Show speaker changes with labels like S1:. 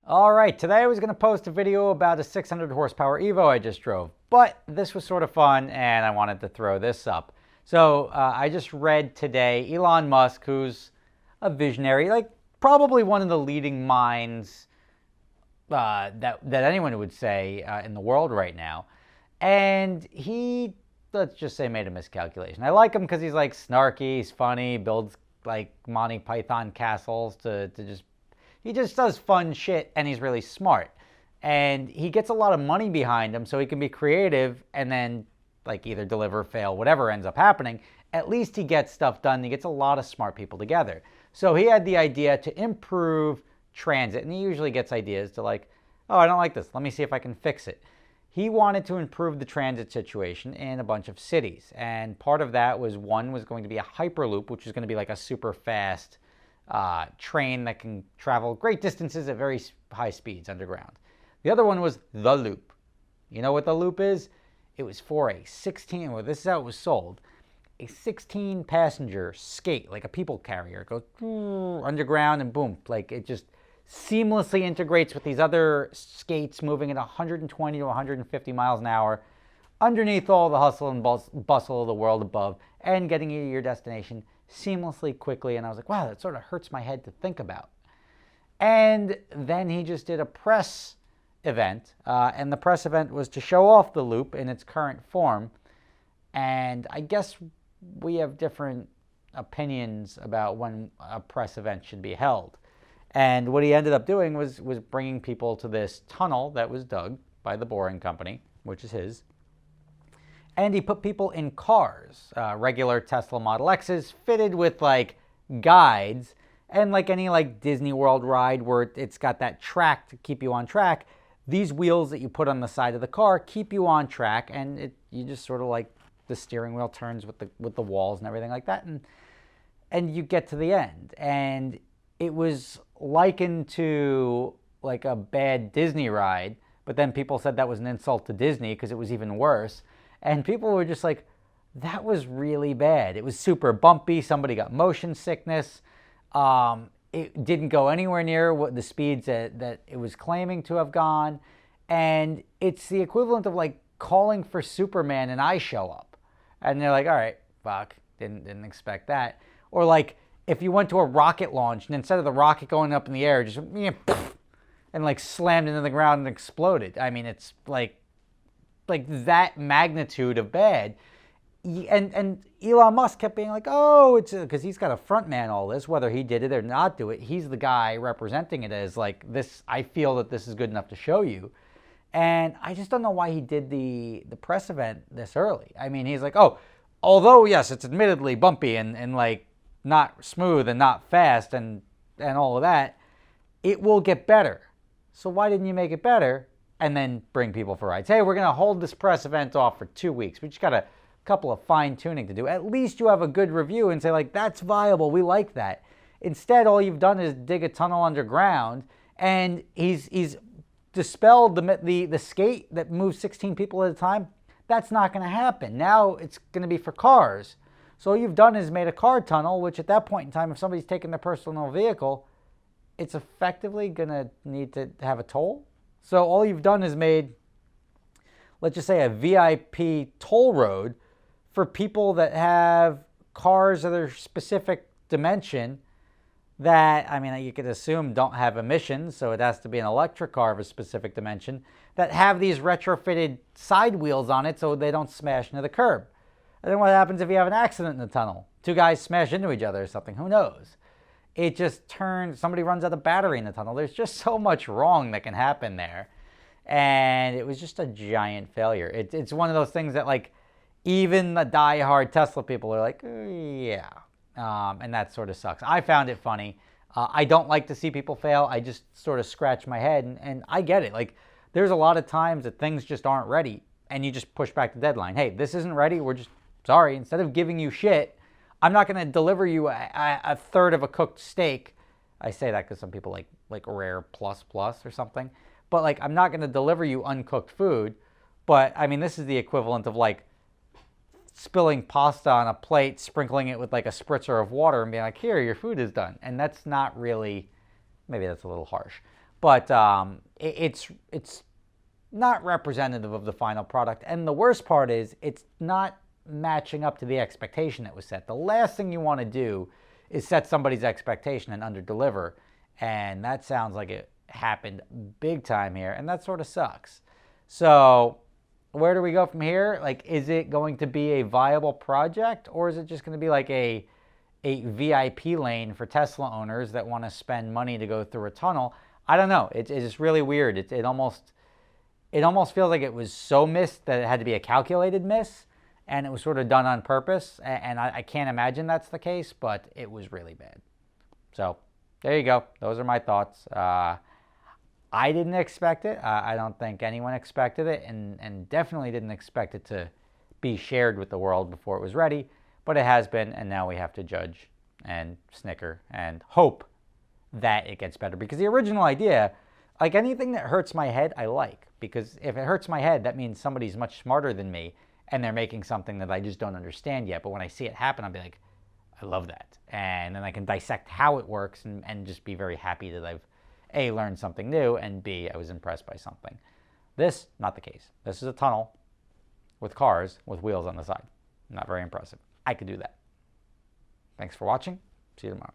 S1: All right, today I was going to post a video about a 600 horsepower Evo I just drove, but this was sort of fun and I wanted to throw this up. So I just read today Elon Musk, who's a visionary, like probably one of the leading minds that anyone would say in the world right now. And he, let's just say, made a miscalculation. I like him because he's like snarky, he's funny, builds like Monty Python castles he just does fun shit, and he's really smart. And he gets a lot of money behind him so he can be creative and then like either deliver, fail, whatever ends up happening. At least he gets stuff done. He gets a lot of smart people together. So he had the idea to improve transit, and he usually gets ideas to like, oh, I don't like this. Let me see if I can fix it. He wanted to improve the transit situation in a bunch of cities. And part of that was one was going to be a Hyperloop, which is going to be like a super fast train that can travel great distances at very high speeds underground. The other one was the Loop. You know what the Loop is? It was for a 16, well, this is how it was sold, a 16 passenger skate, like a people carrier. It goes underground and boom, like it just seamlessly integrates with these other skates moving at 120 to 150 miles an hour underneath all the hustle and bustle of the world above and getting you to your destination seamlessly, quickly. And I was like, wow, that sort of hurts my head to think about. And then he just did a press event, and the press event was to show off the Loop in its current form. And I guess we have different opinions about when a press event should be held. And what he ended up doing was bringing people to this tunnel that was dug by the Boring Company, which is his. And he put people in cars, regular Tesla Model X's, fitted with like guides, and like any like Disney World ride where it's got that track to keep you on track. These wheels that you put on the side of the car keep you on track, and you just sort of like the steering wheel turns with the walls and everything like that, and you get to the end. And it was likened to like a bad Disney ride, but then people said that was an insult to Disney because it was even worse. And people were just like, that was really bad. It was super bumpy. Somebody got motion sickness. It didn't go anywhere near what the speeds that it was claiming to have gone. And it's the equivalent of like calling for Superman and I show up. And they're like, all right, fuck, didn't expect that. Or like if you went to a rocket launch and instead of the rocket going up in the air, just and like slammed into the ground and exploded. I mean, it's like that magnitude of bad. And Elon Musk kept being like, oh, it's because he's got to front man all this, whether he did it or not do it. He's the guy representing it as like this. I feel that this is good enough to show you. And I just don't know why he did the press event this early. I mean, he's like, oh, although yes, it's admittedly bumpy and like not smooth and not fast and all of that, it will get better. So why didn't you make it better and then bring people for rides? Hey, we're going to hold this press event off for 2 weeks. We just got a couple of fine-tuning to do. At least you have a good review and say, like, that's viable. We like that. Instead, all you've done is dig a tunnel underground, and he's dispelled the skate that moves 16 people at a time. That's not going to happen. Now it's going to be for cars. So all you've done is made a car tunnel, which at that point in time, if somebody's taking their personal vehicle, it's effectively going to need to have a toll. So all you've done is made, let's just say, a VIP toll road for people that have cars of their specific dimension that, I mean, you could assume don't have emissions, so it has to be an electric car of a specific dimension, that have these retrofitted side wheels on it so they don't smash into the curb. And then what happens if you have an accident in the tunnel? 2 guys smash into each other or something, who knows? It just turns, somebody runs out of battery in the tunnel. There's just so much wrong that can happen there. And it was just a giant failure. It's one of those things that like even the die-hard Tesla people are like, yeah. And that sort of sucks. I found it funny. I don't like to see people fail. I just sort of scratch my head and I get it. Like there's a lot of times that things just aren't ready and you just push back the deadline. Hey, this isn't ready. We're just sorry. Instead of giving you shit, I'm not going to deliver you a third of a cooked steak. I say that because some people like rare plus or something. But like, I'm not going to deliver you uncooked food. But I mean, this is the equivalent of like spilling pasta on a plate, sprinkling it with like a spritzer of water and being like, here, your food is done. And that's not really, maybe that's a little harsh. but it's not representative of the final product. And the worst part is it's not matching up to the expectation that was set. The last thing you want to do is set somebody's expectation and underdeliver, and that sounds like it happened big time here, and that sort of sucks. So where do we go from here? Like, is it going to be a viable project, or is it just going to be like a VIP lane for Tesla owners that want to spend money to go through a tunnel? I don't know. It's really weird. It almost feels like it was so missed that it had to be a calculated miss, and it was sort of done on purpose. And I can't imagine that's the case, but it was really bad. So there you go. Those are my thoughts. I didn't expect it. I don't think anyone expected it, and definitely didn't expect it to be shared with the world before it was ready. But it has been, and now we have to judge and snicker and hope that it gets better. Because the original idea, like anything that hurts my head, I like. Because if it hurts my head, that means somebody's much smarter than me, and they're making something that I just don't understand yet. But when I see it happen, I'll be like, I love that. And then I can dissect how it works and just be very happy that I've A, learned something new, and B, I was impressed by something. This, not the case. This is a tunnel with cars with wheels on the side. Not very impressive. I could do that. Thanks for watching. See you tomorrow.